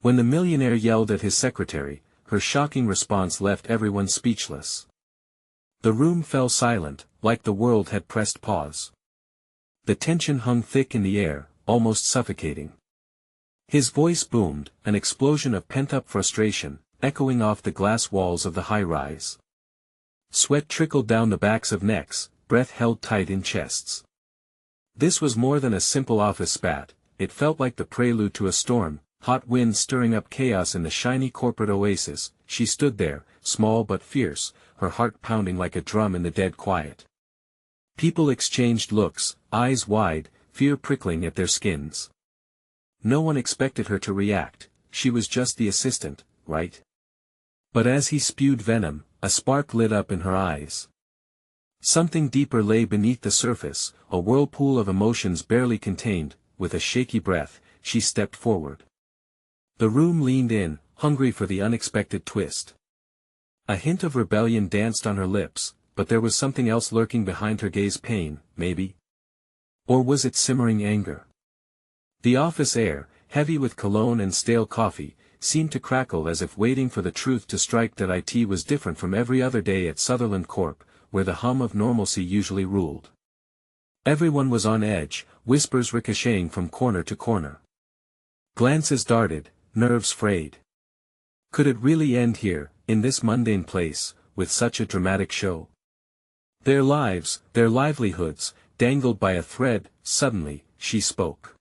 When the millionaire yelled at his secretary, her shocking response left everyone speechless. The room fell silent, like the world had pressed pause. The tension hung thick in the air, almost suffocating. His voice boomed, an explosion of pent-up frustration, echoing off the glass walls of the high-rise. Sweat trickled down the backs of necks, breath held tight in chests. This was more than a simple office spat, it felt like the prelude to a storm, hot winds stirring up chaos in the shiny corporate oasis. She stood there, small but fierce, her heart pounding like a drum in the dead quiet. People exchanged looks, eyes wide, fear prickling at their skins. No one expected her to react, she was just the assistant, right? But as he spewed venom, a spark lit up in her eyes. Something deeper lay beneath the surface, a whirlpool of emotions barely contained. With a shaky breath, she stepped forward. The room leaned in, hungry for the unexpected twist. A hint of rebellion danced on her lips, but there was something else lurking behind her gaze. Pain, maybe? Or was it simmering anger? The office air, heavy with cologne and stale coffee, seemed to crackle as if waiting for the truth to strike that IT was different from every other day at Sutherland Corp, where the hum of normalcy usually ruled. Everyone was on edge, whispers ricocheting from corner to corner. Glances darted, nerves frayed. Could it really end here, in this mundane place, with such a dramatic show? Their lives, their livelihoods, dangled by a thread. Suddenly, she spoke.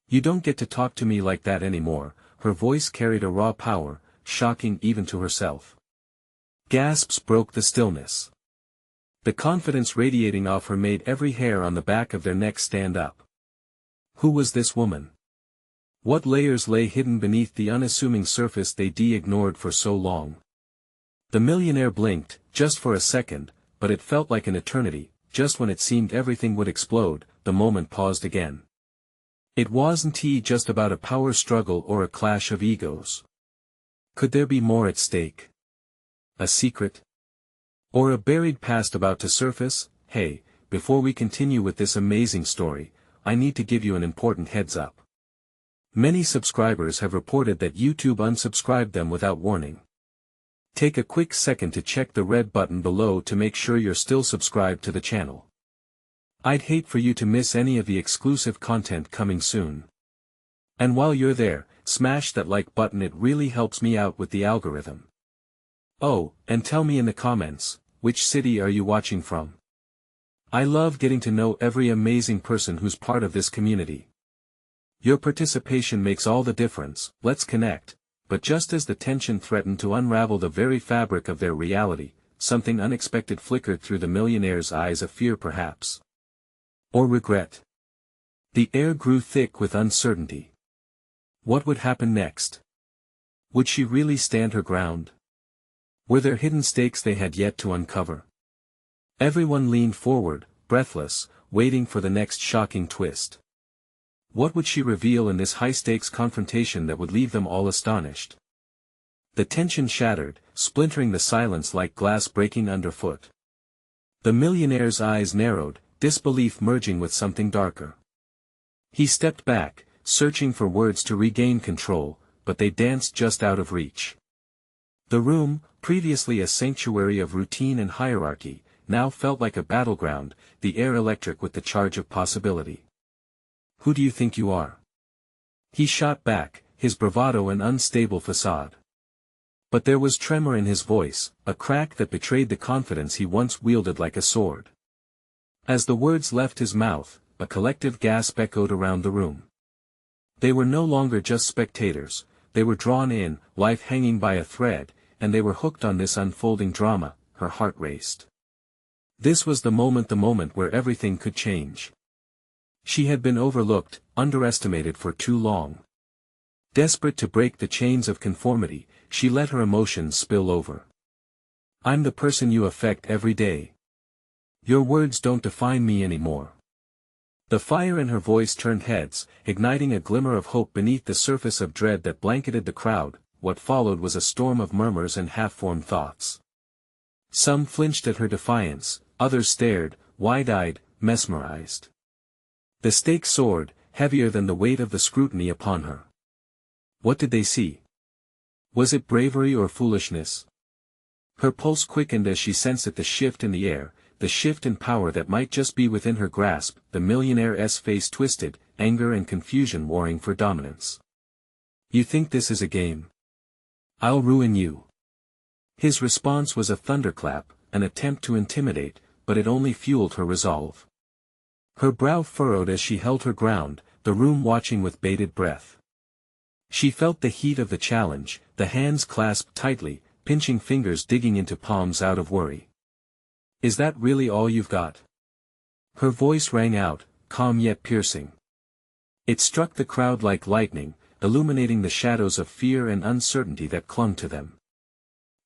"You don't get to talk to me like that anymore." Her voice carried a raw power, shocking even to herself. Gasps broke the stillness. The confidence radiating off her made every hair on the back of their necks stand up. Who was this woman? What layers lay hidden beneath the unassuming surface they ignored for so long? The millionaire blinked, just for a second, but it felt like an eternity. Just when it seemed everything would explode, the moment paused again. It wasn't just about a power struggle or a clash of egos. Could there be more at stake? A secret? Or a buried past about to surface? Hey, before we continue with this amazing story, I need to give you an important heads up. Many subscribers have reported that YouTube unsubscribed them without warning. Take a quick second to check the red button below to make sure you're still subscribed to the channel. I'd hate for you to miss any of the exclusive content coming soon. And while you're there, smash that like button, it really helps me out with the algorithm. Oh, and tell me in the comments, which city are you watching from? I love getting to know every amazing person who's part of this community. Your participation makes all the difference. Let's connect. But just as the tension threatened to unravel the very fabric of their reality, something unexpected flickered through the millionaire's eyes, of fear perhaps. Or regret. The air grew thick with uncertainty. What would happen next? Would she really stand her ground? Were there hidden stakes they had yet to uncover? Everyone leaned forward, breathless, waiting for the next shocking twist. What would she reveal in this high-stakes confrontation that would leave them all astonished? The tension shattered, splintering the silence like glass breaking underfoot. The millionaire's eyes narrowed, disbelief merging with something darker. He stepped back, searching for words to regain control, but they danced just out of reach. The room, previously a sanctuary of routine and hierarchy, now felt like a battleground, the air electric with the charge of possibility. "Who do you think you are?" he shot back, his bravado an unstable facade. But there was tremor in his voice, a crack that betrayed the confidence he once wielded like a sword. As the words left his mouth, a collective gasp echoed around the room. They were no longer just spectators, they were drawn in, life hanging by a thread, and they were hooked on this unfolding drama. Her heart raced. This was the moment where everything could change. She had been overlooked, underestimated for too long. Desperate to break the chains of conformity, she let her emotions spill over. "I'm the person you affect every day. Your words don't define me anymore." The fire in her voice turned heads, igniting a glimmer of hope beneath the surface of dread that blanketed the crowd. What followed was a storm of murmurs and half-formed thoughts. Some flinched at her defiance, others stared, wide-eyed, mesmerized. The stakes soared, heavier than the weight of the scrutiny upon her. What did they see? Was it bravery or foolishness? Her pulse quickened as she sensed the shift in the air, the shift in power that might just be within her grasp. The millionaire's face twisted, anger and confusion warring for dominance. You think this is a game? I'll ruin you. His response was a thunderclap, an attempt to intimidate, but it only fueled her resolve. Her brow furrowed as she held her ground, the room watching with bated breath. She felt the heat of the challenge, the hands clasped tightly, pinching fingers digging into palms out of worry. Is that really all you've got? Her voice rang out, calm yet piercing. It struck the crowd like lightning, illuminating the shadows of fear and uncertainty that clung to them.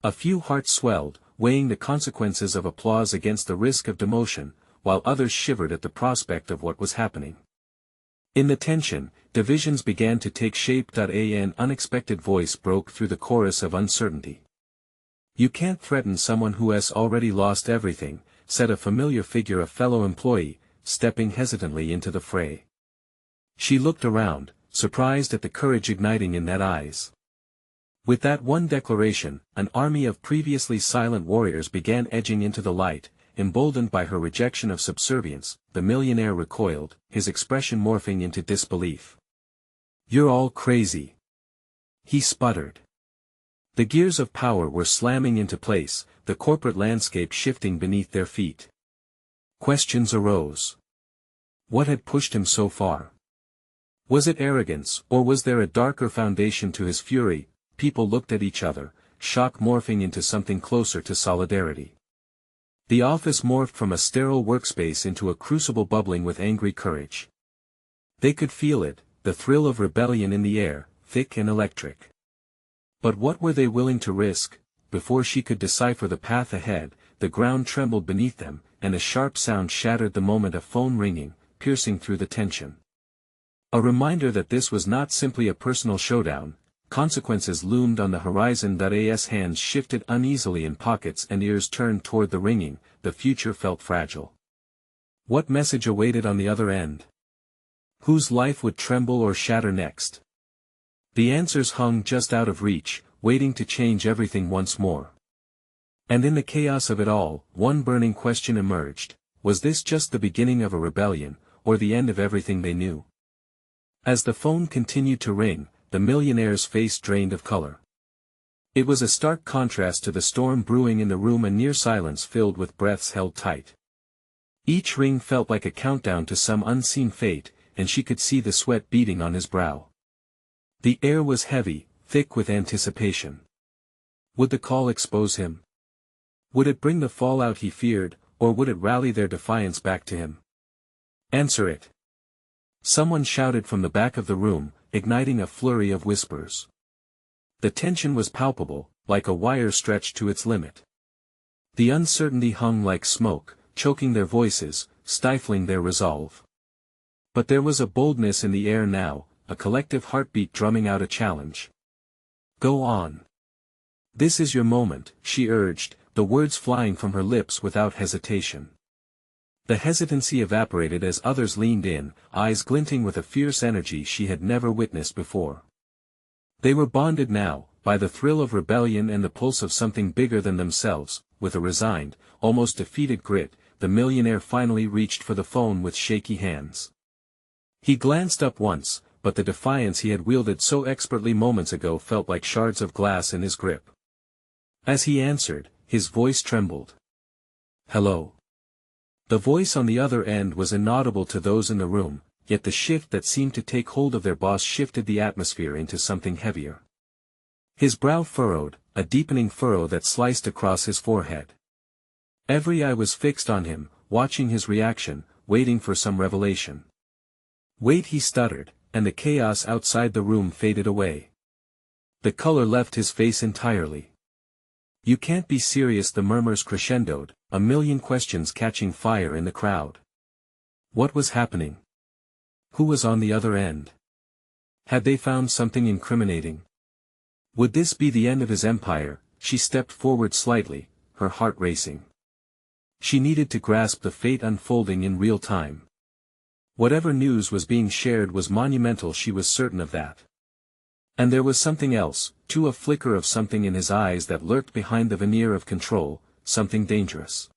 A few hearts swelled, weighing the consequences of applause against the risk of demotion, while others shivered at the prospect of what was happening. In the tension, divisions began to take shape. An unexpected voice broke through the chorus of uncertainty. You can't threaten someone who has already lost everything, said a familiar figure, a fellow employee, stepping hesitantly into the fray. She looked around, surprised at the courage igniting in that eyes. With that one declaration, an army of previously silent warriors began edging into the light, emboldened by her rejection of subservience. The millionaire recoiled, his expression morphing into disbelief. You're all crazy. He sputtered. The gears of power were slamming into place, the corporate landscape shifting beneath their feet. Questions arose. What had pushed him so far? Was it arrogance, or was there a darker foundation to his fury? People looked at each other, shock morphing into something closer to solidarity. The office morphed from a sterile workspace into a crucible bubbling with angry courage. They could feel it, the thrill of rebellion in the air, thick and electric. But what were they willing to risk? Before she could decipher the path ahead, the ground trembled beneath them, and a sharp sound shattered the moment, a phone ringing, piercing through the tension. A reminder that this was not simply a personal showdown. Consequences loomed on the horizon. As hands shifted uneasily in pockets and ears turned toward the ringing, the future felt fragile. What message awaited on the other end? Whose life would tremble or shatter next? The answers hung just out of reach, waiting to change everything once more. And in the chaos of it all, one burning question emerged: was this just the beginning of a rebellion, or the end of everything they knew? As the phone continued to ring, the millionaire's face drained of color. It was a stark contrast to the storm brewing in the room, a near silence filled with breaths held tight. Each ring felt like a countdown to some unseen fate, and she could see the sweat beading on his brow. The air was heavy, thick with anticipation. Would the call expose him? Would it bring the fallout he feared, or would it rally their defiance back to him? Answer it! Someone shouted from the back of the room, igniting a flurry of whispers. The tension was palpable, like a wire stretched to its limit. The uncertainty hung like smoke, choking their voices, stifling their resolve. But there was a boldness in the air now, a collective heartbeat drumming out a challenge. Go on. This is your moment, she urged, the words flying from her lips without hesitation. The hesitancy evaporated as others leaned in, eyes glinting with a fierce energy she had never witnessed before. They were bonded now, by the thrill of rebellion and the pulse of something bigger than themselves. With a resigned, almost defeated grit, the millionaire finally reached for the phone with shaky hands. He glanced up once, but the defiance he had wielded so expertly moments ago felt like shards of glass in his grip. As he answered, his voice trembled. Hello. The voice on the other end was inaudible to those in the room, yet the shift that seemed to take hold of their boss shifted the atmosphere into something heavier. His brow furrowed, a deepening furrow that sliced across his forehead. Every eye was fixed on him, watching his reaction, waiting for some revelation. Wait, he stuttered, and the chaos outside the room faded away. The color left his face entirely. You can't be serious, the murmurs crescendoed, a million questions catching fire in the crowd. What was happening? Who was on the other end? Had they found something incriminating? Would this be the end of his empire? She stepped forward slightly, her heart racing. She needed to grasp the fate unfolding in real time. Whatever news was being shared was monumental, she was certain of that. And there was something else, too, a flicker of something in his eyes that lurked behind the veneer of control, something dangerous.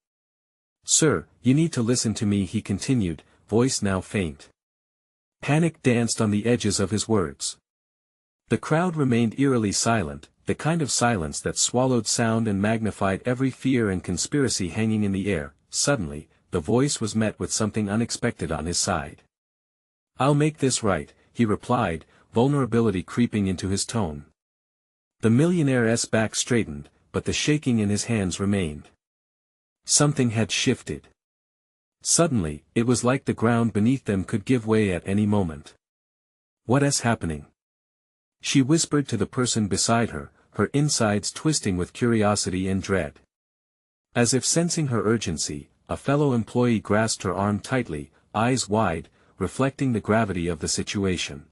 "Sir, you need to listen to me," he continued, voice now faint. Panic danced on the edges of his words. The crowd remained eerily silent, the kind of silence that swallowed sound and magnified every fear and conspiracy hanging in the air. Suddenly, the voice was met with something unexpected on his side. "I'll make this right," he replied, vulnerability creeping into his tone. The millionaire's back straightened, but the shaking in his hands remained. Something had shifted. Suddenly, it was like the ground beneath them could give way at any moment. "What is happening?" she whispered to the person beside her, her insides twisting with curiosity and dread. As if sensing her urgency, a fellow employee grasped her arm tightly, eyes wide, reflecting the gravity of the situation.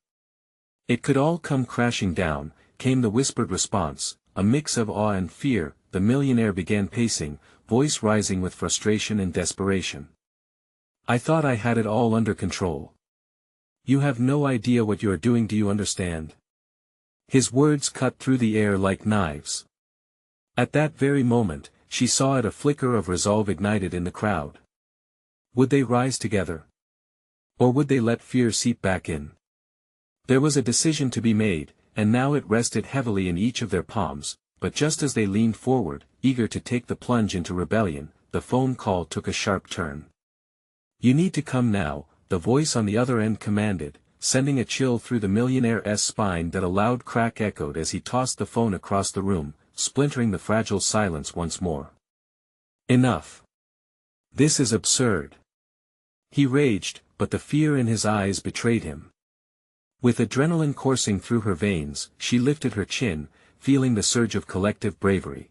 "It could all come crashing down," came the whispered response, a mix of awe and fear. The millionaire began pacing, voice rising with frustration and desperation. "I thought I had it all under control. You have no idea what you are doing, do you understand?" His words cut through the air like knives. At that very moment, she saw it, a flicker of resolve ignited in the crowd. Would they rise together? Or would they let fear seep back in? There was a decision to be made, and now it rested heavily in each of their palms, but just as they leaned forward, eager to take the plunge into rebellion, the phone call took a sharp turn. "You need to come now," the voice on the other end commanded, sending a chill through the millionaire's spine that a loud crack echoed as he tossed the phone across the room, splintering the fragile silence once more. "Enough. This is absurd." He raged, but the fear in his eyes betrayed him. With adrenaline coursing through her veins, she lifted her chin, feeling the surge of collective bravery.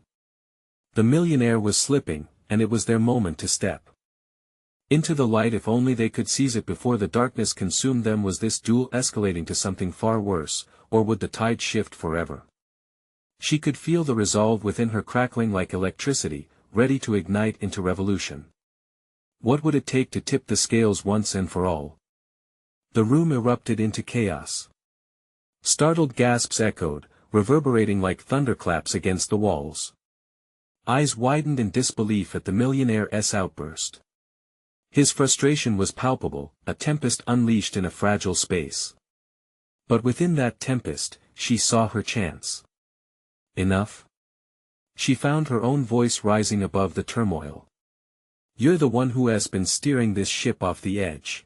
The millionaire was slipping, and it was their moment to step into the light if only they could seize it before the darkness consumed them. Was this duel escalating to something far worse, or would the tide shift forever? She could feel the resolve within her crackling like electricity, ready to ignite into revolution. What would it take to tip the scales once and for all? The room erupted into chaos. Startled gasps echoed, reverberating like thunderclaps against the walls. Eyes widened in disbelief at the millionaire's outburst. His frustration was palpable, a tempest unleashed in a fragile space. But within that tempest, she saw her chance. "Enough?" She found her own voice rising above the turmoil. "You're the one who has been steering this ship off the edge."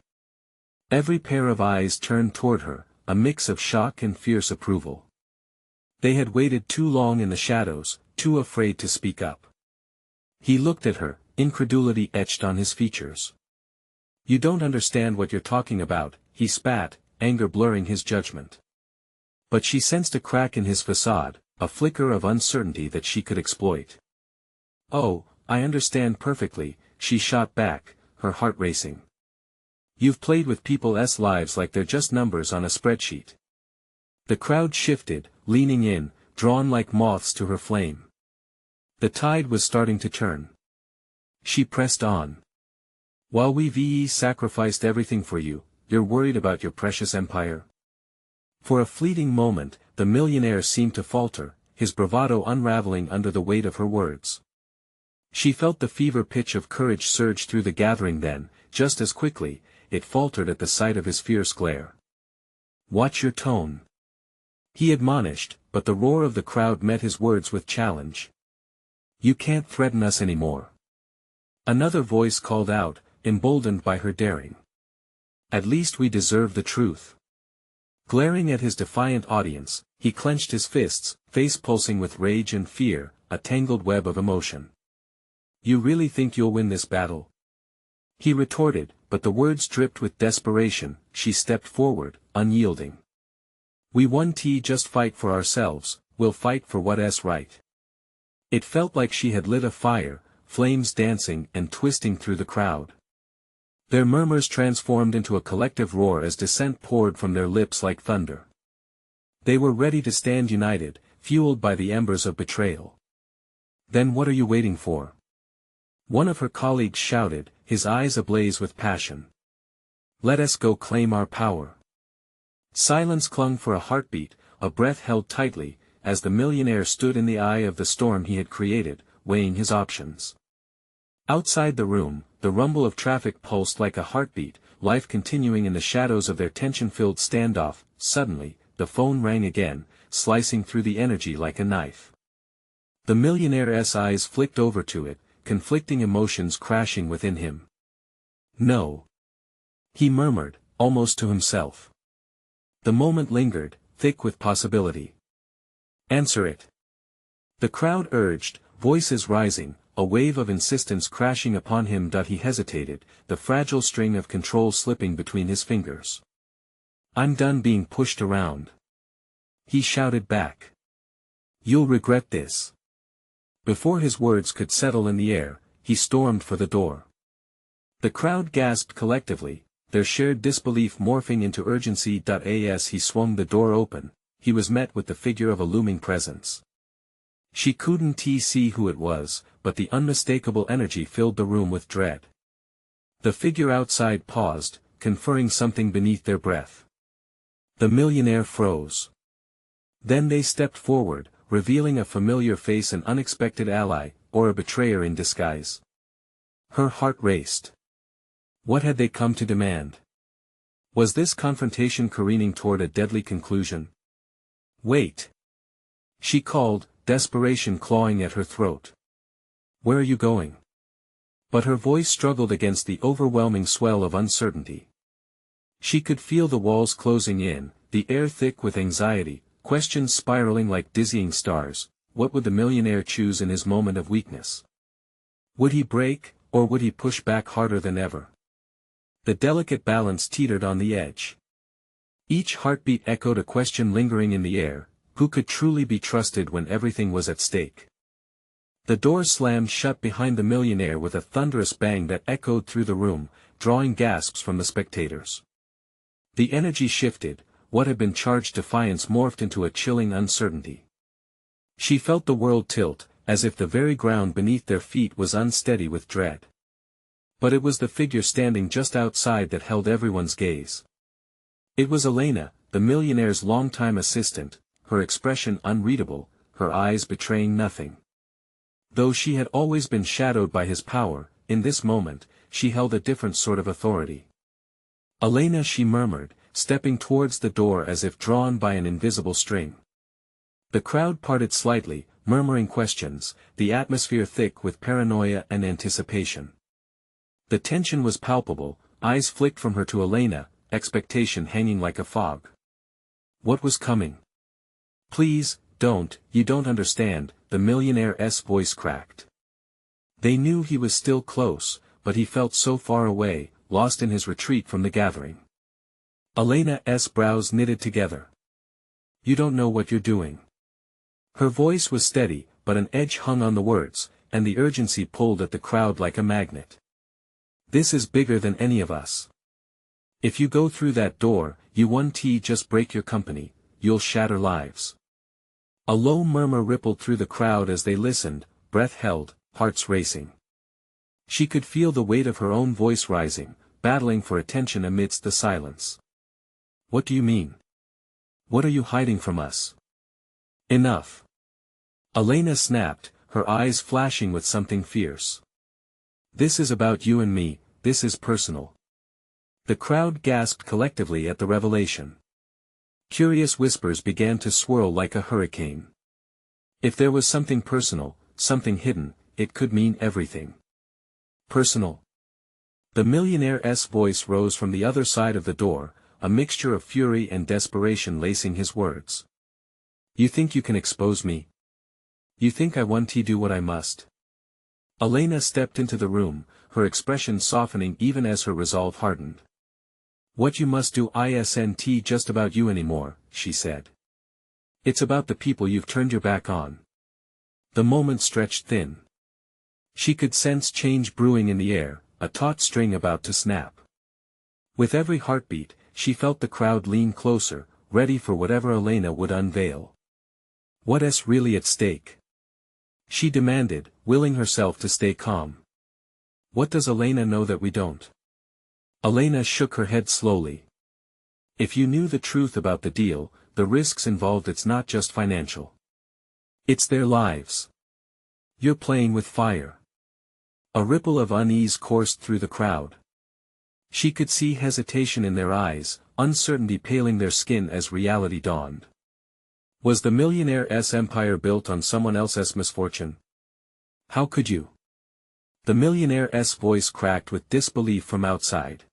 Every pair of eyes turned toward her, a mix of shock and fierce approval. They had waited too long in the shadows, too afraid to speak up. He looked at her, incredulity etched on his features. "You don't understand what you're talking about," he spat, anger blurring his judgment. But she sensed a crack in his facade, a flicker of uncertainty that she could exploit. "Oh, I understand perfectly," she shot back, her heart racing. "You've played with people's lives like they're just numbers on a spreadsheet." The crowd shifted, leaning in, drawn like moths to her flame. The tide was starting to turn. She pressed on. "While we've sacrificed everything for you, you're worried about your precious empire?" For a fleeting moment, the millionaire seemed to falter, his bravado unraveling under the weight of her words. She felt the fever pitch of courage surge through the gathering, then, just as quickly, it faltered at the sight of his fierce glare. "Watch your tone," he admonished, but the roar of the crowd met his words with challenge. "You can't threaten us anymore." Another voice called out, emboldened by her daring. "At least we deserve the truth." Glaring at his defiant audience, he clenched his fists, face pulsing with rage and fear, a tangled web of emotion. "You really think you'll win this battle?" he retorted, but the words dripped with desperation. She stepped forward, unyielding. "We won't just fight for ourselves, we'll fight for what's right." It felt like she had lit a fire, flames dancing and twisting through the crowd. Their murmurs transformed into a collective roar as dissent poured from their lips like thunder. They were ready to stand united, fueled by the embers of betrayal. "Then what are you waiting for?" one of her colleagues shouted, his eyes ablaze with passion. "Let us go claim our power." Silence clung for a heartbeat, a breath held tightly, as the millionaire stood in the eye of the storm he had created, weighing his options. Outside the room, the rumble of traffic pulsed like a heartbeat, life continuing in the shadows of their tension-filled standoff. Suddenly, the phone rang again, slicing through the energy like a knife. The millionaire's eyes flicked over to it, conflicting emotions crashing within him. "No," he murmured, almost to himself. The moment lingered, thick with possibility. "Answer it." The crowd urged, voices rising, a wave of insistence crashing upon him. He hesitated, the fragile string of control slipping between his fingers. "I'm done being pushed around," he shouted back. "You'll regret this." Before his words could settle in the air, he stormed for the door. The crowd gasped collectively, their shared disbelief morphing into urgency. As he swung the door open, he was met with the figure of a looming presence. She couldn't see who it was, but the unmistakable energy filled the room with dread. The figure outside paused, conferring something beneath their breath. The millionaire froze. Then they stepped forward, revealing a familiar face, an unexpected ally, or a betrayer in disguise. Her heart raced. What had they come to demand? Was this confrontation careening toward a deadly conclusion? "Wait!" she called, desperation clawing at her throat. "Where are you going?" But her voice struggled against the overwhelming swell of uncertainty. She could feel the walls closing in, the air thick with anxiety, questions spiraling like dizzying stars. What would the millionaire choose in his moment of weakness? Would he break, or would he push back harder than ever? The delicate balance teetered on the edge. Each heartbeat echoed a question lingering in the air: who could truly be trusted when everything was at stake? The door slammed shut behind the millionaire with a thunderous bang that echoed through the room, drawing gasps from the spectators. The energy shifted, what had been charged defiance morphed into a chilling uncertainty. She felt the world tilt, as if the very ground beneath their feet was unsteady with dread. But it was the figure standing just outside that held everyone's gaze. It was Elena, the millionaire's longtime assistant, her expression unreadable, her eyes betraying nothing. Though she had always been shadowed by his power, in this moment, she held a different sort of authority. "Elena," she murmured, stepping towards the door as if drawn by an invisible string. The crowd parted slightly, murmuring questions, the atmosphere thick with paranoia and anticipation. The tension was palpable, eyes flicked from her to Elena, expectation hanging like a fog. What was coming? "Please, don't, you don't understand," the millionaire's voice cracked. They knew he was still close, but he felt so far away, lost in his retreat from the gathering. Elena's brows knitted together. "You don't know what you're doing." Her voice was steady, but an edge hung on the words, and the urgency pulled at the crowd like a magnet. "This is bigger than any of us. If you go through that door, you won't just break your company, you'll shatter lives." A low murmur rippled through the crowd as they listened, breath held, hearts racing. She could feel the weight of her own voice rising, battling for attention amidst the silence. "What do you mean? What are you hiding from us?" "Enough!" Elena snapped, her eyes flashing with something fierce. "This is about you and me, this is personal." The crowd gasped collectively at the revelation. Curious whispers began to swirl like a hurricane. If there was something personal, something hidden, it could mean everything. "Personal?" The millionaire's voice rose from the other side of the door, a mixture of fury and desperation lacing his words. "You think you can expose me? You think I want to do what I must?" Elena stepped into the room, her expression softening even as her resolve hardened. "What you must do isn't just about you anymore," she said. "It's about the people you've turned your back on." The moment stretched thin. She could sense change brewing in the air, a taut string about to snap. With every heartbeat, she felt the crowd lean closer, ready for whatever Elena would unveil. "What's really at stake?" she demanded, willing herself to stay calm. "What does Elena know that we don't?" Elena shook her head slowly. "If you knew the truth about the deal," the risks involved, it's not just financial. It's their lives. You're playing with fire. A ripple of unease coursed through the crowd. She could see hesitation in their eyes, uncertainty paling their skin as reality dawned. Was the Millionaire's empire built on someone else's misfortune? How could you? The Millionaire's voice cracked with disbelief from outside.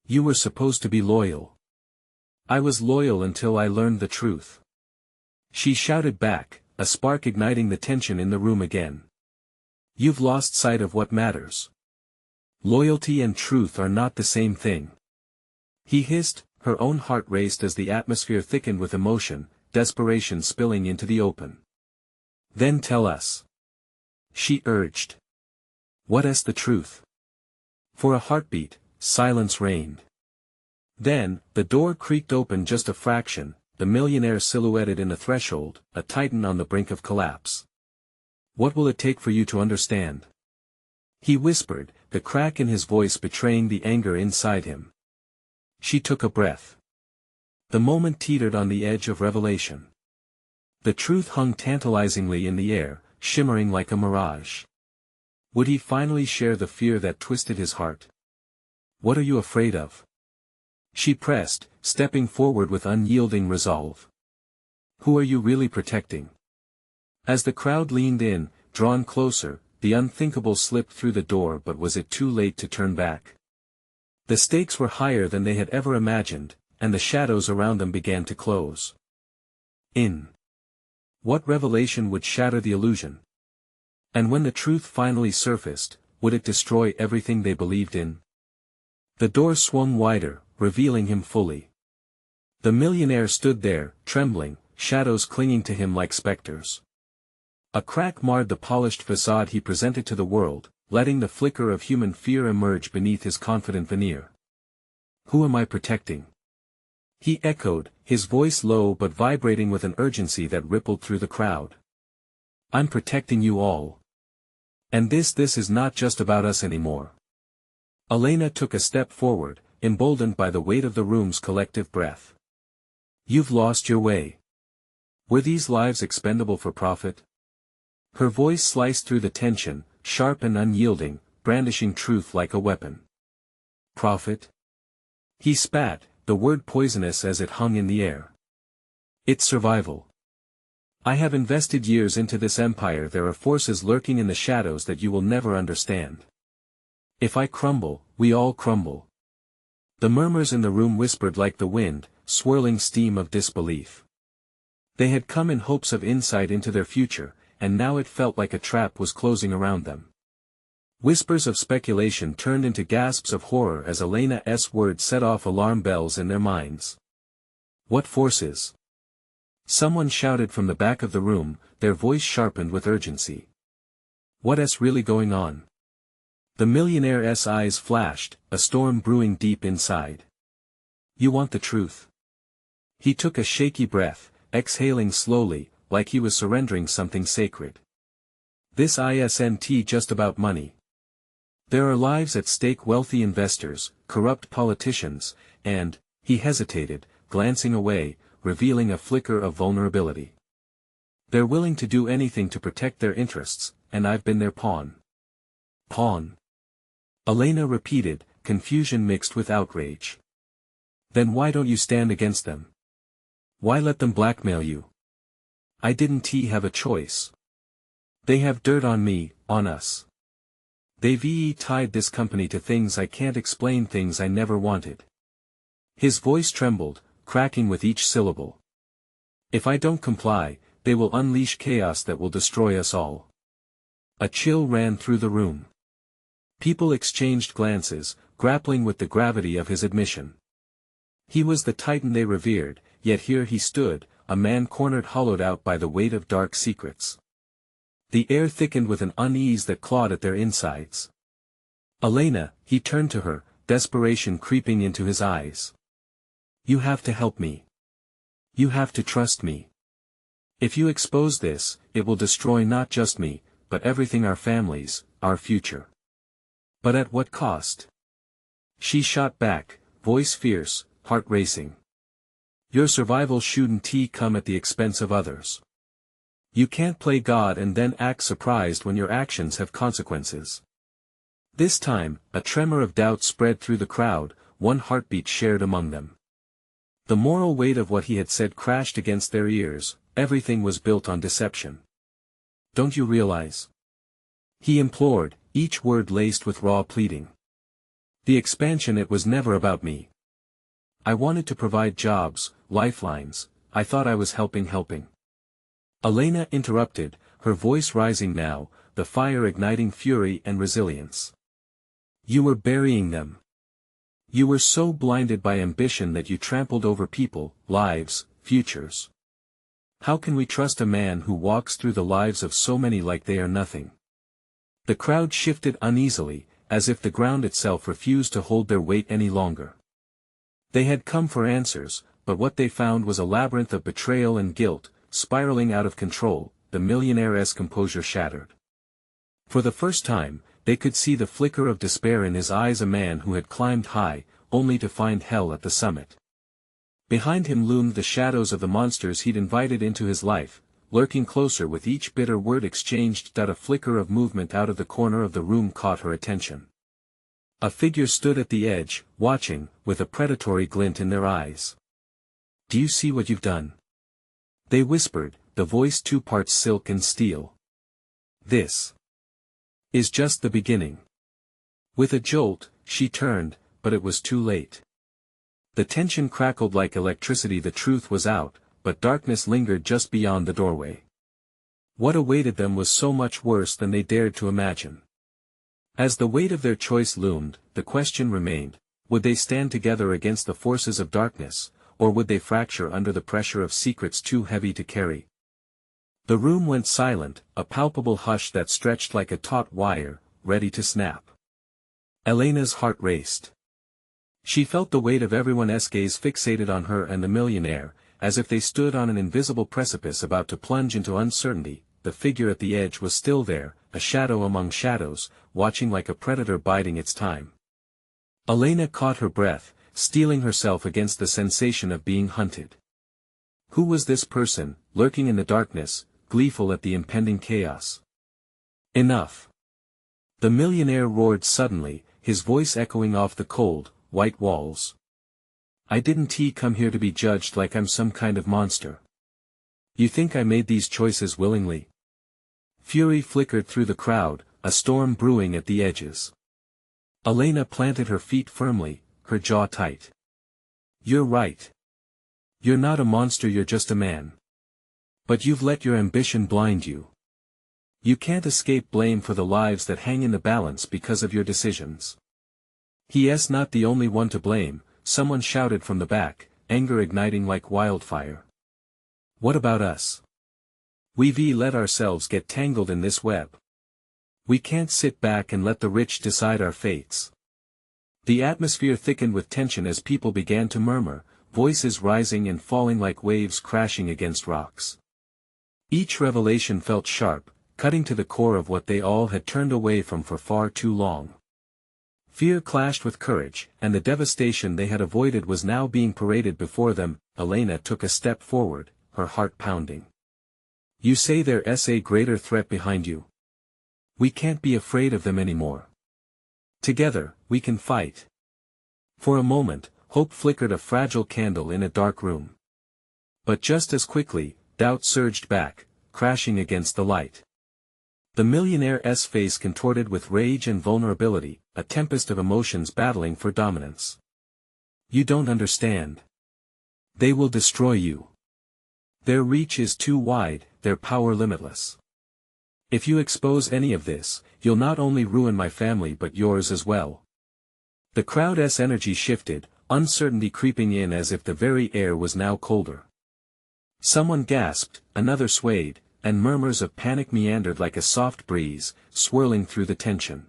You were supposed to be loyal. I was loyal until I learned the truth. She shouted back, a spark igniting the tension in the room again. You've lost sight of what matters. Loyalty and truth are not the same thing. He hissed, her own heart raced as the atmosphere thickened with emotion, desperation spilling into the open. Then tell us. She urged. What's the truth? For a heartbeat, silence reigned. Then, the door creaked open just a fraction, the millionaire silhouetted in the threshold, a titan on the brink of collapse. What will it take for you to understand? He whispered, the crack in his voice betraying the anger inside him. She took a breath. The moment teetered on the edge of revelation. The truth hung tantalizingly in the air, shimmering like a mirage. Would he finally share the fear that twisted his heart? What are you afraid of? She pressed, stepping forward with unyielding resolve. Who are you really protecting? As the crowd leaned in, drawn closer, the unthinkable slipped through the door, but was it too late to turn back? The stakes were higher than they had ever imagined, and the shadows around them began to close. What revelation would shatter the illusion? And when the truth finally surfaced, would it destroy everything they believed in? The door swung wider, revealing him fully. The millionaire stood there, trembling, shadows clinging to him like specters. A crack marred the polished facade he presented to the world, letting the flicker of human fear emerge beneath his confident veneer. Who am I protecting? He echoed, his voice low but vibrating with an urgency that rippled through the crowd. I'm protecting you all. And this is not just about us anymore. Elena took a step forward, emboldened by the weight of the room's collective breath. You've lost your way. Were these lives expendable for profit? Her voice sliced through the tension, sharp and unyielding, brandishing truth like a weapon. Profit? He spat, the word poisonous as it hung in the air. It's survival. I have invested years into this empire. There are forces lurking in the shadows that you will never understand. If I crumble, we all crumble. The murmurs in the room whispered like the wind, swirling steam of disbelief. They had come in hopes of insight into their future, and now it felt like a trap was closing around them. Whispers of speculation turned into gasps of horror as Elena's words set off alarm bells in their minds. What forces? Someone shouted from the back of the room, their voice sharpened with urgency. What's really going on? The millionaire's eyes flashed, a storm brewing deep inside. You want the truth? He took a shaky breath, exhaling slowly, like he was surrendering something sacred. This isn't just about money. There are lives at stake, wealthy investors, corrupt politicians, and, he hesitated, glancing away, revealing a flicker of vulnerability. They're willing to do anything to protect their interests, and I've been their pawn. Pawn? Elena repeated, confusion mixed with outrage. Then why don't you stand against them? Why let them blackmail you? I didn't have a choice. They have dirt on me, on us. They've tied this company to things I can't explain, things I never wanted. His voice trembled, cracking with each syllable. If I don't comply, they will unleash chaos that will destroy us all. A chill ran through the room. People exchanged glances, grappling with the gravity of his admission. He was the titan they revered, yet here he stood, a man cornered, hollowed out by the weight of dark secrets. The air thickened with an unease that clawed at their insides. Elena, he turned to her, desperation creeping into his eyes. You have to help me. You have to trust me. If you expose this, it will destroy not just me, but everything, our families, our future. But at what cost? She shot back, voice fierce, heart racing. Your survival shouldn't come at the expense of others. You can't play God and then act surprised when your actions have consequences. This time, a tremor of doubt spread through the crowd, one heartbeat shared among them. The moral weight of what he had said crashed against their ears. Everything was built on deception. Don't you realize? He implored, each word laced with raw pleading. The expansion, it was never about me. I wanted to provide jobs, lifelines. I thought I was helping. Elena interrupted, her voice rising now, the fire igniting fury and resilience. You were burying them. You were so blinded by ambition that you trampled over people, lives, futures. How can we trust a man who walks through the lives of so many like they are nothing? The crowd shifted uneasily, as if the ground itself refused to hold their weight any longer. They had come for answers, but what they found was a labyrinth of betrayal and guilt, spiraling out of control. The millionaire's composure shattered. For the first time, they could see the flicker of despair in his eyes, a man who had climbed high, only to find hell at the summit. Behind him loomed the shadows of the monsters he'd invited into his life, lurking closer with each bitter word exchanged. A flicker of movement out of the corner of the room caught her attention. A figure stood at the edge, watching, with a predatory glint in their eyes. Do you see what you've done? They whispered, the voice 2 parts silk and steel. This is just the beginning. With a jolt, she turned, but it was too late. The tension crackled like electricity. The truth was out, but darkness lingered just beyond the doorway. What awaited them was so much worse than they dared to imagine. As the weight of their choice loomed, the question remained, would they stand together against the forces of darkness, or would they fracture under the pressure of secrets too heavy to carry? The room went silent, a palpable hush that stretched like a taut wire, ready to snap. Elena's heart raced. She felt the weight of everyone's gaze fixated on her and the millionaire, as if they stood on an invisible precipice about to plunge into uncertainty. The figure at the edge was still there, a shadow among shadows, watching like a predator biding its time. Elena caught her breath, steeling herself against the sensation of being hunted. Who was this person, lurking in the darkness, gleeful at the impending chaos? Enough! The millionaire roared suddenly, his voice echoing off the cold, white walls. I didn't come here to be judged like I'm some kind of monster. You think I made these choices willingly? Fury flickered through the crowd, a storm brewing at the edges. Elena planted her feet firmly, her jaw tight. You're right. You're not a monster, you're just a man. But you've let your ambition blind you. You can't escape blame for the lives that hang in the balance because of your decisions. He's not the only one to blame, someone shouted from the back, anger igniting like wildfire. What about us? We've let ourselves get tangled in this web. We can't sit back and let the rich decide our fates. The atmosphere thickened with tension as people began to murmur, voices rising and falling like waves crashing against rocks. Each revelation felt sharp, cutting to the core of what they all had turned away from for far too long. Fear clashed with courage, and the devastation they had avoided was now being paraded before them. Elena took a step forward, her heart pounding. You say there's a greater threat behind you? We can't be afraid of them anymore. Together, we can fight. For a moment, hope flickered, a fragile candle in a dark room. But just as quickly, doubt surged back, crashing against the light. The millionaire's face contorted with rage and vulnerability, a tempest of emotions battling for dominance. You don't understand. They will destroy you. Their reach is too wide, their power limitless. If you expose any of this, you'll not only ruin my family but yours as well. The crowd's energy shifted, uncertainty creeping in as if the very air was now colder. Someone gasped, another swayed, and murmurs of panic meandered like a soft breeze, swirling through the tension.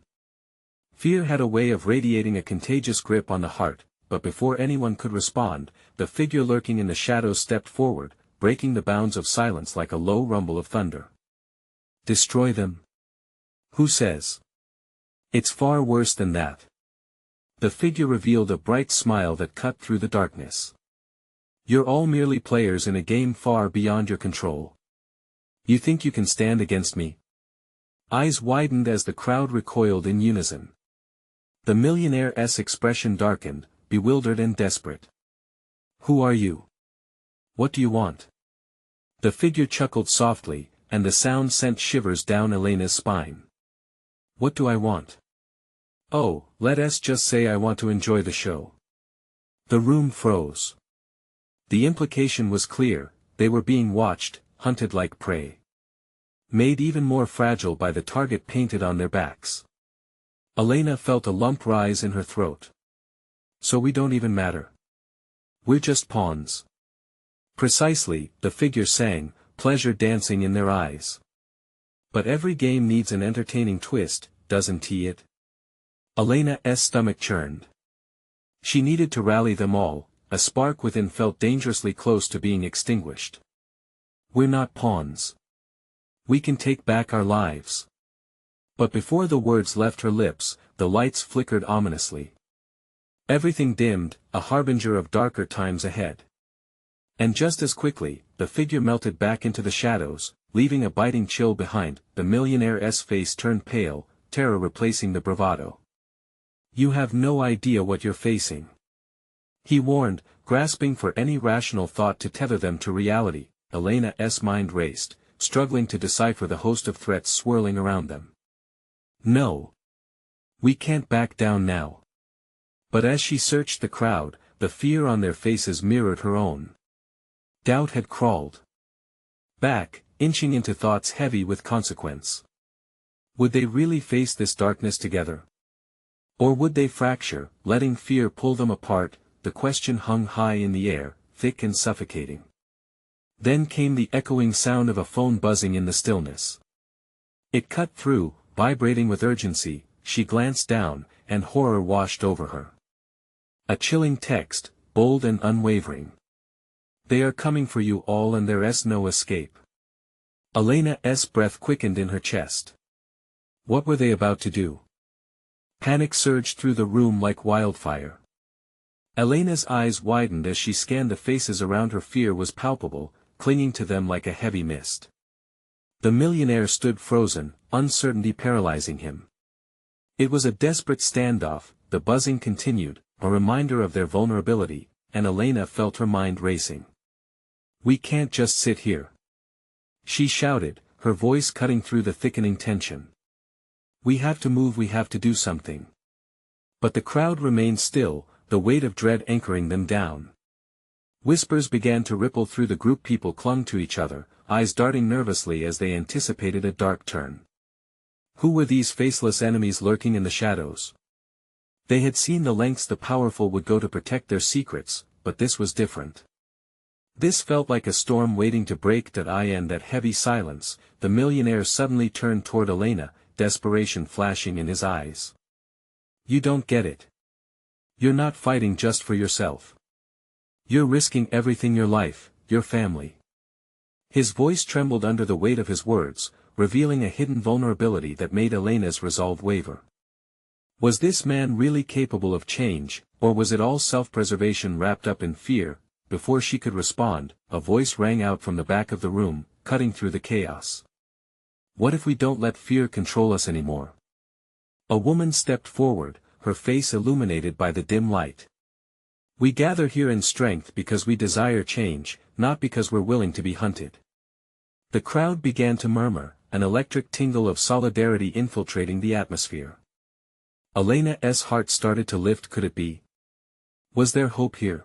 Fear had a way of radiating a contagious grip on the heart, but before anyone could respond, the figure lurking in the shadows stepped forward, breaking the bounds of silence like a low rumble of thunder. Destroy them? Who says? It's far worse than that. The figure revealed a bright smile that cut through the darkness. You're all merely players in a game far beyond your control. You think you can stand against me? Eyes widened as the crowd recoiled in unison. The millionaire's expression darkened, bewildered and desperate. Who are you? What do you want? The figure chuckled softly, and the sound sent shivers down Elena's spine. What do I want? Oh, let us just say I want to enjoy the show. The room froze. The implication was clear, they were being watched, hunted like prey. Made even more fragile by the target painted on their backs. Elena felt a lump rise in her throat. So we don't even matter. We're just pawns. Precisely, the figure sang, pleasure dancing in their eyes. But every game needs an entertaining twist, doesn't it? Elena's stomach churned. She needed to rally them all, a spark within felt dangerously close to being extinguished. We're not pawns. We can take back our lives. But before the words left her lips, the lights flickered ominously. Everything dimmed, a harbinger of darker times ahead. And just as quickly, the figure melted back into the shadows, leaving a biting chill behind. The millionaire's face turned pale, terror replacing the bravado. You have no idea what you're facing. He warned, grasping for any rational thought to tether them to reality. Elena's mind raced, struggling to decipher the host of threats swirling around them. No. We can't back down now. But as she searched the crowd, the fear on their faces mirrored her own. Doubt had crawled back, inching into thoughts heavy with consequence. Would they really face this darkness together? Or would they fracture, letting fear pull them apart? The question hung high in the air, thick and suffocating. Then came the echoing sound of a phone buzzing in the stillness. It cut through, vibrating with urgency. She glanced down, and horror washed over her. A chilling text, bold and unwavering. They are coming for you all and there's no escape. Elena's breath quickened in her chest. What were they about to do? Panic surged through the room like wildfire. Elena's eyes widened as she scanned the faces around her. Fear was palpable, clinging to them like a heavy mist. The millionaire stood frozen, uncertainty paralyzing him. It was a desperate standoff. The buzzing continued, a reminder of their vulnerability, and Elena felt her mind racing. We can't just sit here. She shouted, her voice cutting through the thickening tension. We have to move, we have to do something. But the crowd remained still, the weight of dread anchoring them down. Whispers began to ripple through the group. People clung to each other, eyes darting nervously as they anticipated a dark turn. Who were these faceless enemies lurking in the shadows? They had seen the lengths the powerful would go to protect their secrets, but this was different. This felt like a storm waiting to break. In that heavy silence, the millionaire suddenly turned toward Elena, desperation flashing in his eyes. You don't get it. You're not fighting just for yourself. You're risking everything, your life, your family. His voice trembled under the weight of his words, revealing a hidden vulnerability that made Elena's resolve waver. Was this man really capable of change, or was it all self-preservation wrapped up in fear? Before she could respond, a voice rang out from the back of the room, cutting through the chaos. What if we don't let fear control us anymore? A woman stepped forward, her face illuminated by the dim light. We gather here in strength because we desire change, not because we're willing to be hunted. The crowd began to murmur, an electric tingle of solidarity infiltrating the atmosphere. Elena's heart started to lift. Could it be? Was there hope here?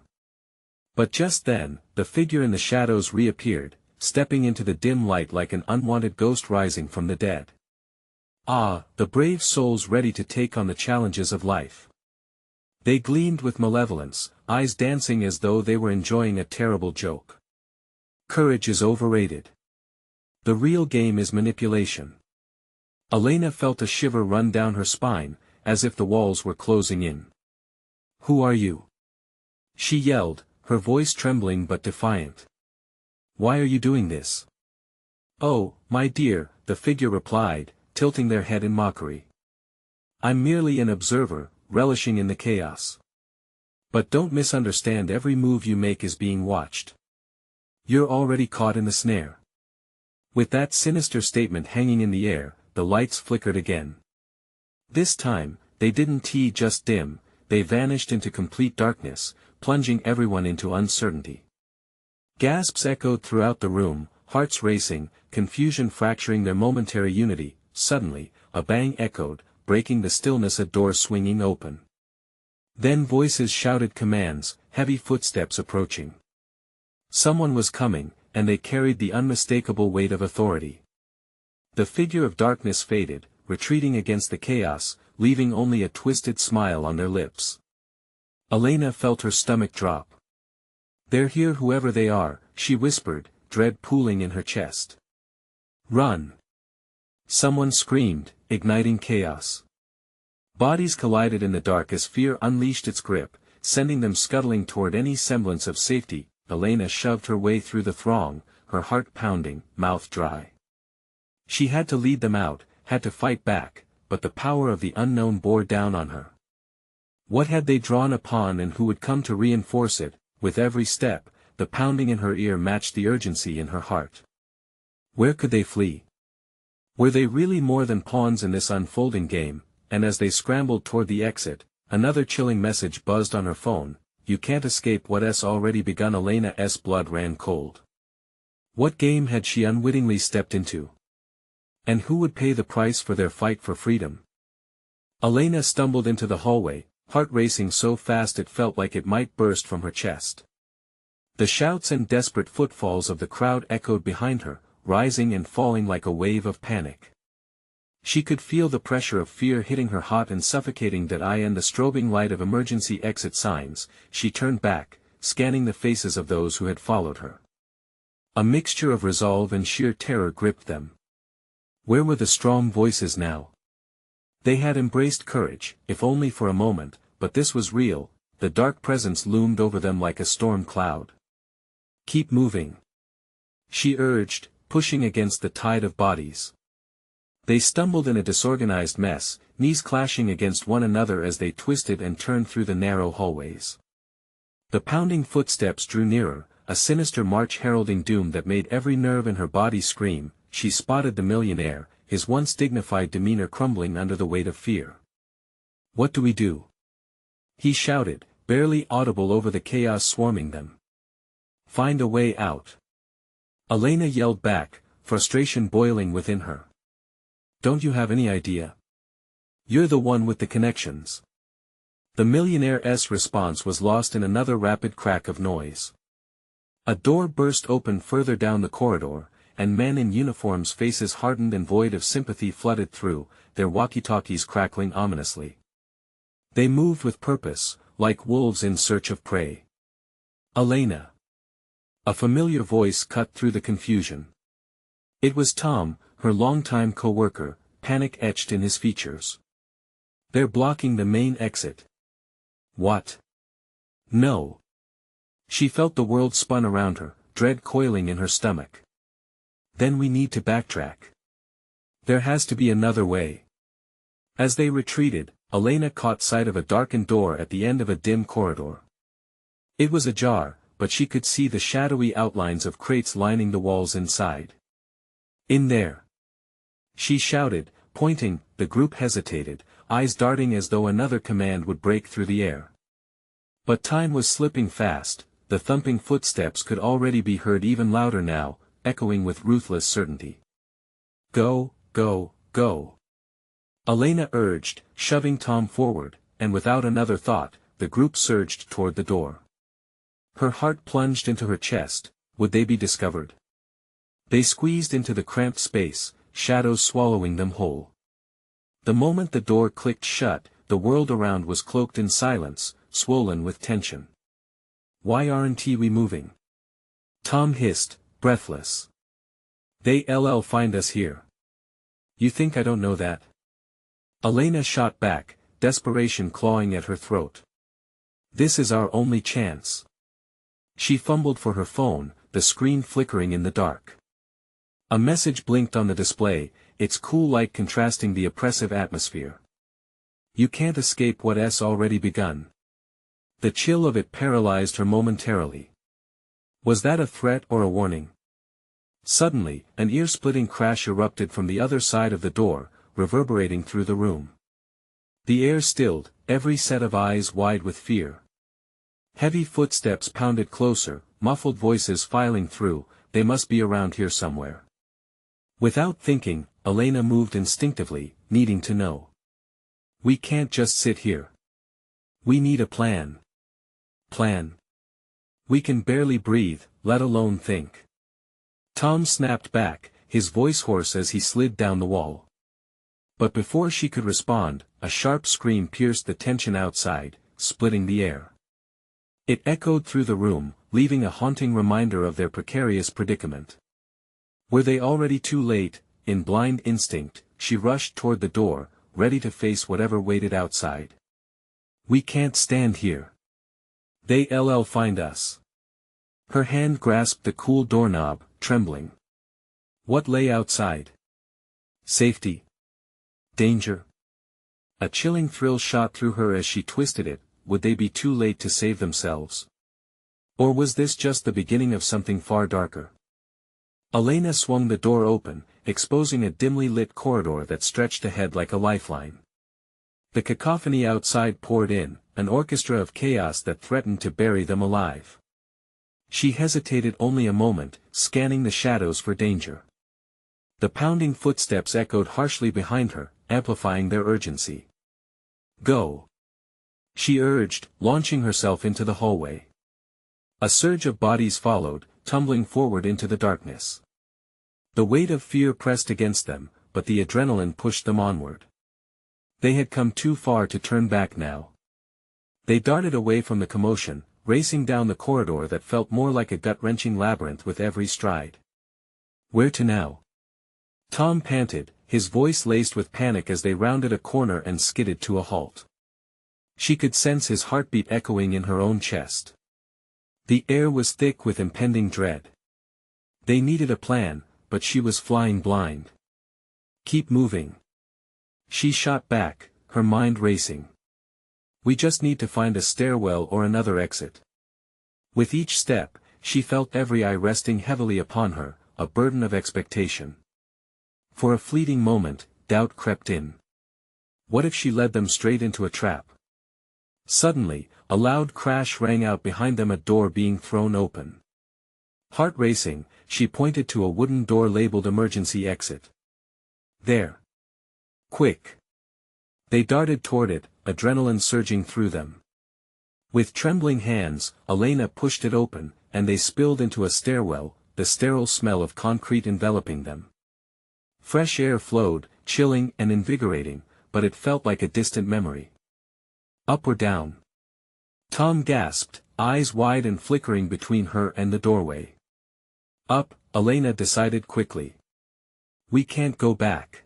But just then, the figure in the shadows reappeared, stepping into the dim light like an unwanted ghost rising from the dead. Ah, the brave souls ready to take on the challenges of life. They gleamed with malevolence, eyes dancing as though they were enjoying a terrible joke. Courage is overrated. The real game is manipulation. Elena felt a shiver run down her spine, as if the walls were closing in. Who are you? She yelled, her voice trembling but defiant. Why are you doing this? Oh, my dear, the figure replied, tilting their head in mockery. I'm merely an observer, relishing in the chaos. But don't misunderstand, every move you make is being watched. You're already caught in the snare. With that sinister statement hanging in the air, the lights flickered again. This time, they didn't just dim, they vanished into complete darkness, plunging everyone into uncertainty. Gasps echoed throughout the room, hearts racing, confusion fracturing their momentary unity. Suddenly, a bang echoed, breaking the stillness, a door swinging open. Then voices shouted commands, heavy footsteps approaching. Someone was coming, and they carried the unmistakable weight of authority. The figure of darkness faded, retreating against the chaos, leaving only a twisted smile on their lips. Elena felt her stomach drop. "They're here, whoever they are," she whispered, dread pooling in her chest. "Run!" someone screamed, igniting chaos. Bodies collided in the dark as fear unleashed its grip, sending them scuttling toward any semblance of safety. Elena shoved her way through the throng, her heart pounding, mouth dry. She had to lead them out, had to fight back, but the power of the unknown bore down on her. What had they drawn upon, and who would come to reinforce it? With every step, the pounding in her ear matched the urgency in her heart. Where could they flee? Were they really more than pawns in this unfolding game? And as they scrambled toward the exit, another chilling message buzzed on her phone: "You can't escape what's already begun." Elena's blood ran cold. What game had she unwittingly stepped into? And who would pay the price for their fight for freedom? Elena stumbled into the hallway, heart racing so fast it felt like it might burst from her chest. The shouts and desperate footfalls of the crowd echoed behind her, rising and falling like a wave of panic. She could feel the pressure of fear hitting her hot and suffocating that eye and the strobing light of emergency exit signs. She turned back, scanning the faces of those who had followed her. A mixture of resolve and sheer terror gripped them. Where were the strong voices now? They had embraced courage, if only for a moment, but this was real. The dark presence loomed over them like a storm cloud. "Keep moving," she urged, pushing against the tide of bodies. They stumbled in a disorganized mess, knees clashing against one another as they twisted and turned through the narrow hallways. The pounding footsteps drew nearer, a sinister march heralding doom that made every nerve in her body scream. She spotted the millionaire, his once dignified demeanor crumbling under the weight of fear. "What do we do?" he shouted, barely audible over the chaos swarming them. "Find a way out." Elena yelled back, frustration boiling within her. "Don't you have any idea? You're the one with the connections." The millionaire's response was lost in another rapid crack of noise. A door burst open further down the corridor, and men in uniforms, faces hardened and void of sympathy, flooded through, their walkie-talkies crackling ominously. They moved with purpose, like wolves in search of prey. "Elena!" A familiar voice cut through the confusion. It was Tom, her longtime co-worker, panic etched in his features. "They're blocking the main exit." "What?" "No." She felt the world spun around her, dread coiling in her stomach. "Then we need to backtrack. There has to be another way." As they retreated, Elena caught sight of a darkened door at the end of a dim corridor. It was ajar, but she could see the shadowy outlines of crates lining the walls inside. "In there!" she shouted, pointing. The group hesitated, eyes darting as though another command would break through the air. But time was slipping fast. The thumping footsteps could already be heard even louder now, echoing with ruthless certainty. "Go, go, go!" Elena urged, shoving Tom forward, and without another thought, the group surged toward the door. Her heart plunged into her chest. Would they be discovered? They squeezed into the cramped space, shadows swallowing them whole. The moment the door clicked shut, the world around was cloaked in silence, swollen with tension. "Why aren't we moving?" Tom hissed, breathless. "They'll find us here." "You think I don't know that?" Elena shot back, desperation clawing at her throat. "This is our only chance." She fumbled for her phone, the screen flickering in the dark. A message blinked on the display, its cool light contrasting the oppressive atmosphere. "You can't escape what's already begun." The chill of it paralyzed her momentarily. Was that a threat or a warning? Suddenly, an ear-splitting crash erupted from the other side of the door, reverberating through the room. The air stilled, every set of eyes wide with fear. Heavy footsteps pounded closer, muffled voices filing through. They must be around here somewhere. Without thinking, Elena moved instinctively, needing to know. We can't just sit here. We need a plan. Plan. We can barely breathe, let alone think. Tom snapped back, his voice hoarse as he slid down the wall. But before she could respond, a sharp scream pierced the tension outside, splitting the air. It echoed through the room, leaving a haunting reminder of their precarious predicament. Were they already too late? In blind instinct, she rushed toward the door, ready to face whatever waited outside. We can't stand here. They'll find us. Her hand grasped the cool doorknob, trembling. What lay outside? Safety? Danger? A chilling thrill shot through her as she twisted it. Would they be too late to save themselves? Or was this just the beginning of something far darker? Elena swung the door open, exposing a dimly lit corridor that stretched ahead like a lifeline. The cacophony outside poured in, an orchestra of chaos that threatened to bury them alive. She hesitated only a moment, scanning the shadows for danger. The pounding footsteps echoed harshly behind her, amplifying their urgency. Go! She urged, launching herself into the hallway. A surge of bodies followed, tumbling forward into the darkness. The weight of fear pressed against them, but the adrenaline pushed them onward. They had come too far to turn back now. They darted away from the commotion, racing down the corridor that felt more like a gut-wrenching labyrinth with every stride. Where to now? Tom panted, his voice laced with panic as they rounded a corner and skidded to a halt. She could sense his heartbeat echoing in her own chest. The air was thick with impending dread. They needed a plan, but she was flying blind. Keep moving. She shot back, her mind racing. We just need to find a stairwell or another exit. With each step, she felt every eye resting heavily upon her, a burden of expectation. For a fleeting moment, doubt crept in. What if she led them straight into a trap? Suddenly, a loud crash rang out behind them, a door being thrown open. Heart racing, she pointed to a wooden door labeled emergency exit. There. Quick. They darted toward it, adrenaline surging through them. With trembling hands, Elena pushed it open, and they spilled into a stairwell, the sterile smell of concrete enveloping them. Fresh air flowed, chilling and invigorating, but it felt like a distant memory. Up or down? Tom gasped, eyes wide and flickering between her and the doorway. Up, Elena decided quickly. We can't go back.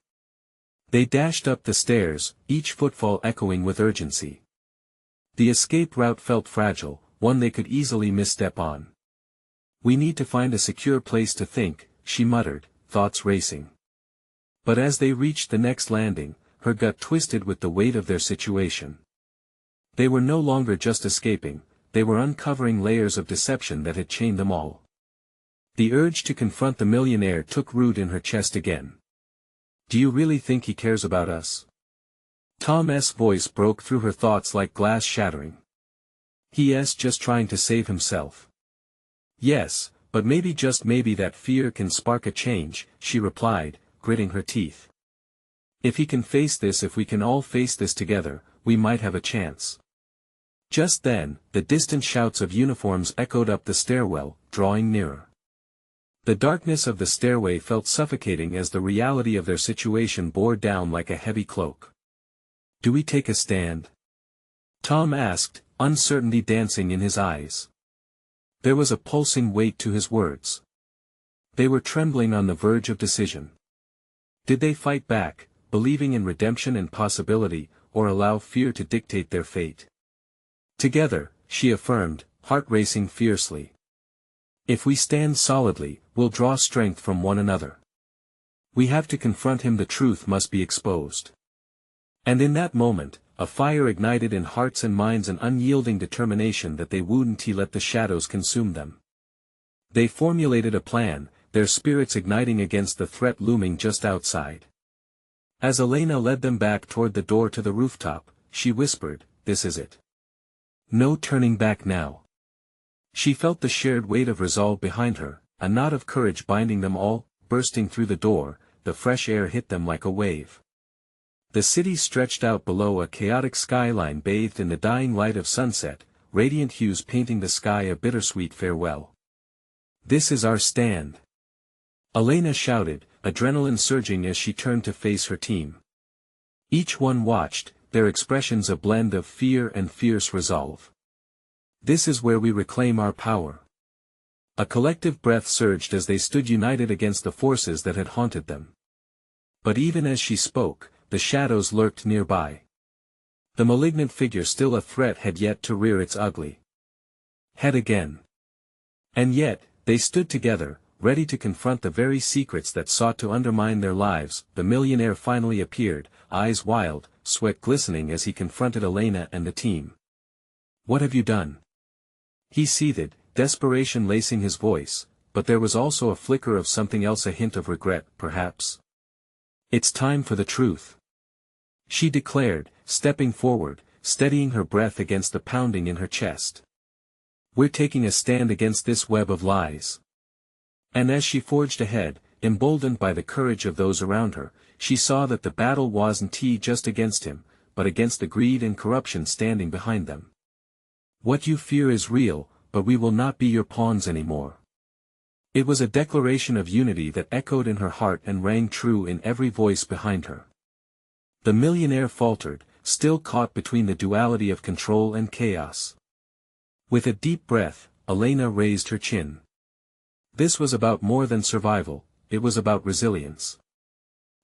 They dashed up the stairs, each footfall echoing with urgency. The escape route felt fragile, one they could easily misstep on. We need to find a secure place to think, she muttered, thoughts racing. But as they reached the next landing, her gut twisted with the weight of their situation. They were no longer just escaping, they were uncovering layers of deception that had chained them all. The urge to confront the millionaire took root in her chest again. Do you really think he cares about us? Tom's voice broke through her thoughts like glass shattering. He's just trying to save himself. Yes, but maybe just maybe that fear can spark a change, she replied, gritting her teeth. If he can face this, if we can all face this together, we might have a chance. Just then, the distant shouts of uniforms echoed up the stairwell, drawing nearer. The darkness of the stairway felt suffocating as the reality of their situation bore down like a heavy cloak. Do we take a stand? Tom asked, uncertainty dancing in his eyes. There was a pulsing weight to his words. They were trembling on the verge of decision. Did they fight back, believing in redemption and possibility, or allow fear to dictate their fate? Together, she affirmed, heart racing fiercely. If we stand solidly, we'll draw strength from one another. We have to confront him, the truth must be exposed. And in that moment, a fire ignited in hearts and minds, an unyielding determination that they wouldn't let the shadows consume them. They formulated a plan, their spirits igniting against the threat looming just outside. As Elena led them back toward the door to the rooftop, she whispered, "This is it. No turning back now." She felt the shared weight of resolve behind her, a knot of courage binding them all. Bursting through the door, the fresh air hit them like a wave. The city stretched out below, a chaotic skyline bathed in the dying light of sunset, radiant hues painting the sky a bittersweet farewell. "This is our stand," Elena shouted, adrenaline surging as she turned to face her team. Each one watched, their expressions a blend of fear and fierce resolve. "This is where we reclaim our power." A collective breath surged as they stood united against the forces that had haunted them. But even as she spoke, the shadows lurked nearby. The malignant figure, still a threat, had yet to rear its ugly head again. And yet, they stood together, ready to confront the very secrets that sought to undermine their lives. The millionaire finally appeared, eyes wild, sweat glistening as he confronted Elena and the team. "What have you done?" he seethed, desperation lacing his voice, but there was also a flicker of something else, a hint of regret, perhaps. "It's time for the truth," she declared, stepping forward, steadying her breath against the pounding in her chest. "We're taking a stand against this web of lies." And as she forged ahead, emboldened by the courage of those around her, she saw that the battle wasn't just against him, but against the greed and corruption standing behind them. "What you fear is real, but we will not be your pawns anymore." It was a declaration of unity that echoed in her heart and rang true in every voice behind her. The millionaire faltered, still caught between the duality of control and chaos. With a deep breath, Elena raised her chin. This was about more than survival, it was about resilience.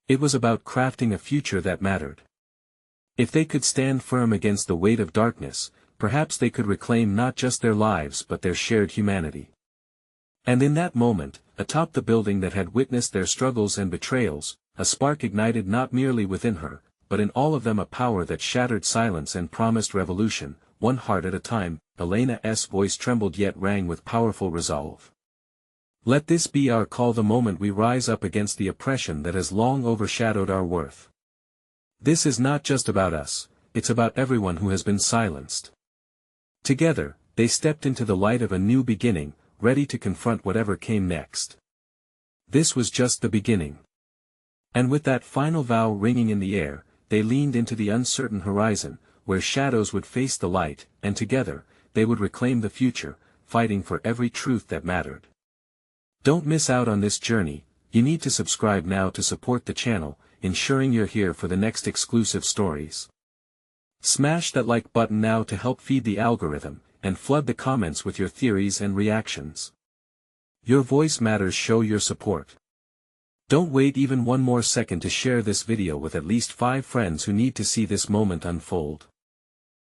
It was about crafting a future that mattered. If they could stand firm against the weight of darkness, perhaps they could reclaim not just their lives but their shared humanity. And in that moment, atop the building that had witnessed their struggles and betrayals, a spark ignited not merely within her, but in all of them, a power that shattered silence and promised revolution, one heart at a time. Elena's voice trembled yet rang with powerful resolve. "Let this be our call, the moment we rise up against the oppression that has long overshadowed our worth. This is not just about us, it's about everyone who has been silenced." Together, they stepped into the light of a new beginning, ready to confront whatever came next. This was just the beginning. And with that final vow ringing in the air, they leaned into the uncertain horizon, where shadows would face the light, and together, they would reclaim the future, fighting for every truth that mattered. Don't miss out on this journey. You need to subscribe now to support the channel, ensuring you're here for the next exclusive stories. Smash that like button now to help feed the algorithm, and flood the comments with your theories and reactions. Your voice matters, show your support. Don't wait even one more second to share this video with at least 5 friends who need to see this moment unfold.